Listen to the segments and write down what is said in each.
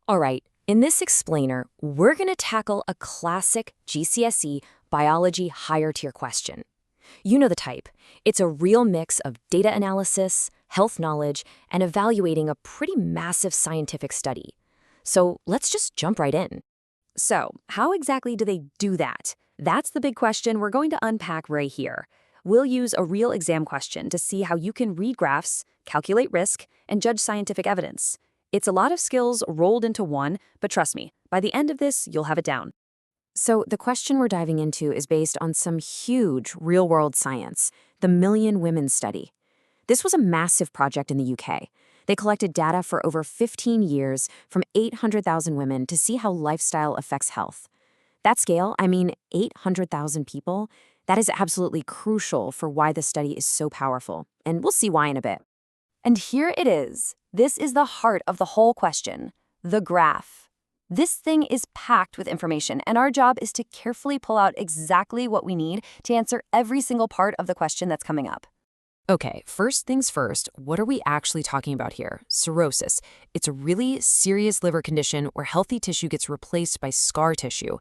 All right, in this explainer, we're going to tackle a classic GCSE biology higher tier question. You know the type. It's a real mix of data analysis, health knowledge, and evaluating a pretty massive scientific study. So let's just jump right in. So, how exactly do they do that? That's the big question we're going to unpack right here. We'll use a real exam question to see how you can read graphs, calculate risk, and judge scientific evidence. It's a lot of skills rolled into one, but trust me, by the end of this, you'll have it down. So, the question we're diving into is based on some huge real world science, the Million Women Study. This was a massive project in the UK. They collected data for over 15 years from 800,000 women to see how lifestyle affects health. That scale, I mean 800,000 people, that is absolutely crucial for why the study is so powerful, and we'll see why in a bit. And here it is. This is the heart of the whole question, the graph. This thing is packed with information, and our job is to carefully pull out exactly what we need to answer every single part of the question that's coming up. Okay, first things first, what are we actually talking about here? Cirrhosis. It's a really serious liver condition where healthy tissue gets replaced by scar tissue.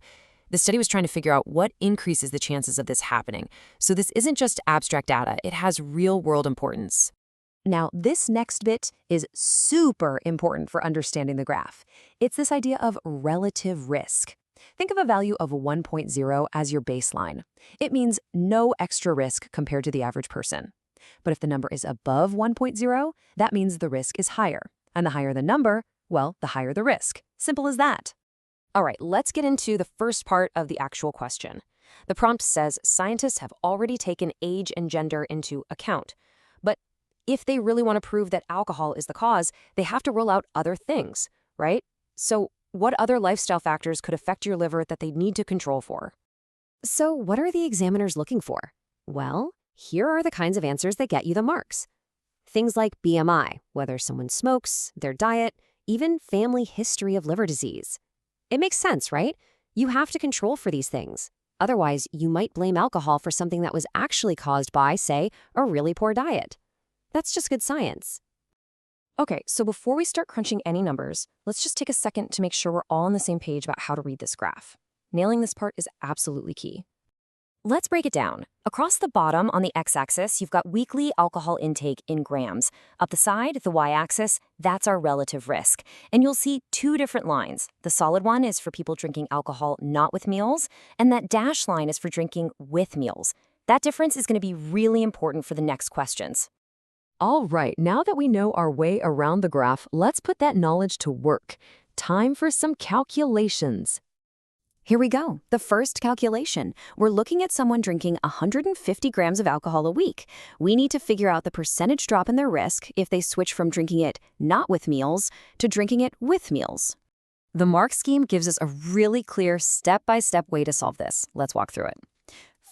The study was trying to figure out what increases the chances of this happening. So this isn't just abstract data, it has real-world importance. Now, this next bit is super important for understanding the graph. It's this idea of relative risk. Think of a value of 1.0 as your baseline. It means no extra risk compared to the average person. But if the number is above 1.0, that means the risk is higher. And the higher the number, well, the higher the risk. Simple as that. All right, let's get into the first part of the actual question. The prompt says scientists have already taken age and gender into account. But if they really want to prove that alcohol is the cause, they have to rule out other things, right? So what other lifestyle factors could affect your liver that they need to control for? So what are the examiners looking for? Well, here are the kinds of answers that get you the marks. Things like BMI, whether someone smokes, their diet, even family history of liver disease. It makes sense, right? You have to control for these things. Otherwise, you might blame alcohol for something that was actually caused by, say, a really poor diet. That's just good science. Okay, so before we start crunching any numbers, let's just take a second to make sure we're all on the same page about how to read this graph. Nailing this part is absolutely key. Let's break it down. Across the bottom on the x-axis, you've got weekly alcohol intake in grams. Up the side, the y-axis, that's our relative risk. And you'll see two different lines. The solid one is for people drinking alcohol not with meals, and that dashed line is for drinking with meals. That difference is going to be really important for the next questions. All right, now that we know our way around the graph, let's put that knowledge to work. Time for some calculations. Here we go. The first calculation. We're looking at someone drinking 150 grams of alcohol a week. We need to figure out the percentage drop in their risk if they switch from drinking it not with meals to drinking it with meals. The mark scheme gives us a really clear step-by-step way to solve this. Let's walk through it.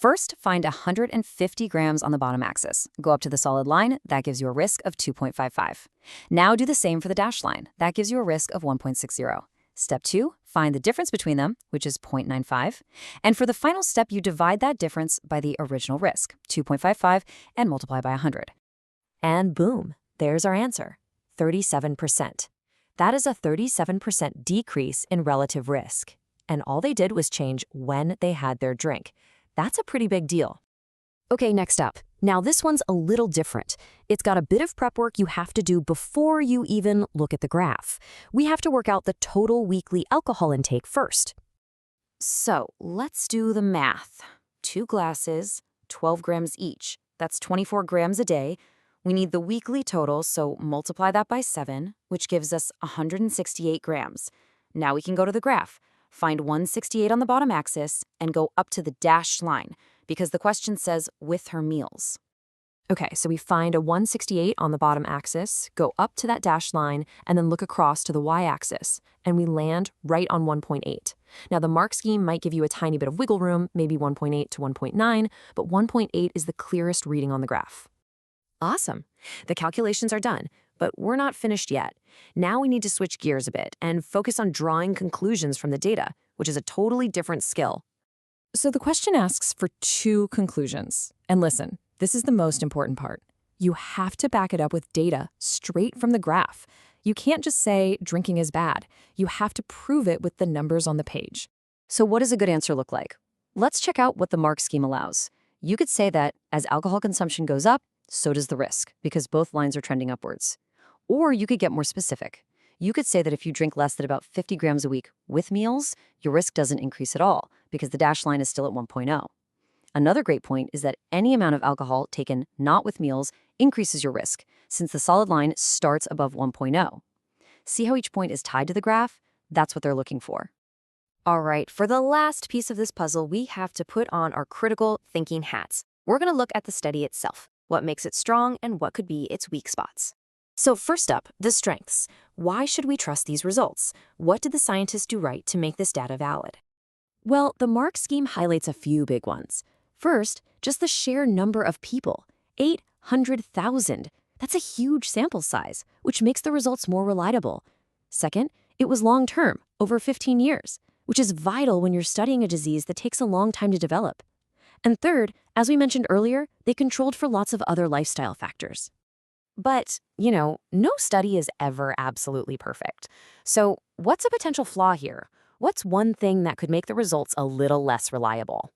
First, find 150 grams on the bottom axis. Go up to the solid line. That gives you a risk of 2.55. Now do the same for the dashed line. That gives you a risk of 1.60. Step 2, find the difference between them, which is 0.95. And for the final step, you divide that difference by the original risk, 2.55, and multiply by 100. And boom, there's our answer, 37%. That is a 37% decrease in relative risk. And all they did was change when they had their drink. That's a pretty big deal. Okay, next up. Now this one's a little different. It's got a bit of prep work you have to do before you even look at the graph. We have to work out the total weekly alcohol intake first. So let's do the math. 2 glasses, 12 grams each. That's 24 grams a day. We need the weekly total, so multiply that by 7, which gives us 168 grams. Now we can go to the graph. Find 168 on the bottom axis and go up to the dashed line, because the question says with her meals. Okay, so we find a 168 on the bottom axis, go up to that dashed line, and then look across to the y-axis, and we land right on 1.8. Now, the mark scheme might give you a tiny bit of wiggle room, maybe 1.8 to 1.9, but 1.8 is the clearest reading on the graph. Awesome. The calculations are done, but we're not finished yet. Now we need to switch gears a bit and focus on drawing conclusions from the data, which is a totally different skill. So the question asks for 2 conclusions. And listen, this is the most important part. You have to back it up with data straight from the graph. You can't just say drinking is bad. You have to prove it with the numbers on the page. So what does a good answer look like? Let's check out what the mark scheme allows. You could say that as alcohol consumption goes up, so does the risk, because both lines are trending upwards. Or you could get more specific. You could say that if you drink less than about 50 grams a week with meals, your risk doesn't increase at all, because the dashed line is still at 1.0. Another great point is that any amount of alcohol taken not with meals increases your risk, since the solid line starts above 1.0. See how each point is tied to the graph? That's what they're looking for. All right, for the last piece of this puzzle, we have to put on our critical thinking hats. We're going to look at the study itself, what makes it strong and what could be its weak spots. So first up, the strengths. Why should we trust these results? What did the scientists do right to make this data valid? Well, the mark scheme highlights a few big ones. First, just the sheer number of people, 800,000. That's a huge sample size, which makes the results more reliable. Second, it was long-term, over 15 years, which is vital when you're studying a disease that takes a long time to develop. And third, as we mentioned earlier, they controlled for lots of other lifestyle factors. But, no study is ever absolutely perfect. So what's a potential flaw here? What's one thing that could make the results a little less reliable?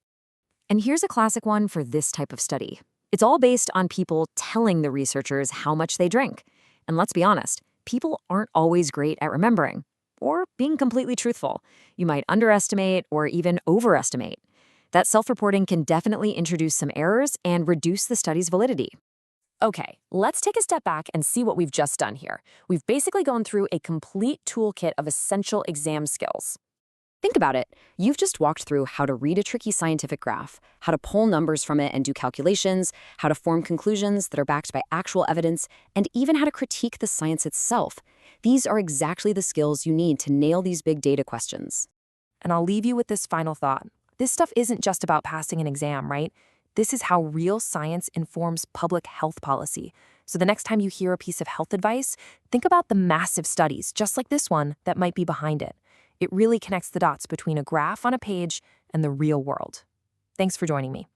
And here's a classic one for this type of study. It's all based on people telling the researchers how much they drink. And let's be honest, people aren't always great at remembering or being completely truthful. You might underestimate or even overestimate. That self-reporting can definitely introduce some errors and reduce the study's validity. Okay, let's take a step back and see what we've just done here. We've basically gone through a complete toolkit of essential exam skills. Think about it. You've just walked through how to read a tricky scientific graph, how to pull numbers from it and do calculations, how to form conclusions that are backed by actual evidence, and even how to critique the science itself. These are exactly the skills you need to nail these big data questions. And I'll leave you with this final thought. This stuff isn't just about passing an exam, right? This is how real science informs public health policy. So the next time you hear a piece of health advice, think about the massive studies, just like this one, that might be behind it. It really connects the dots between a graph on a page and the real world. Thanks for joining me.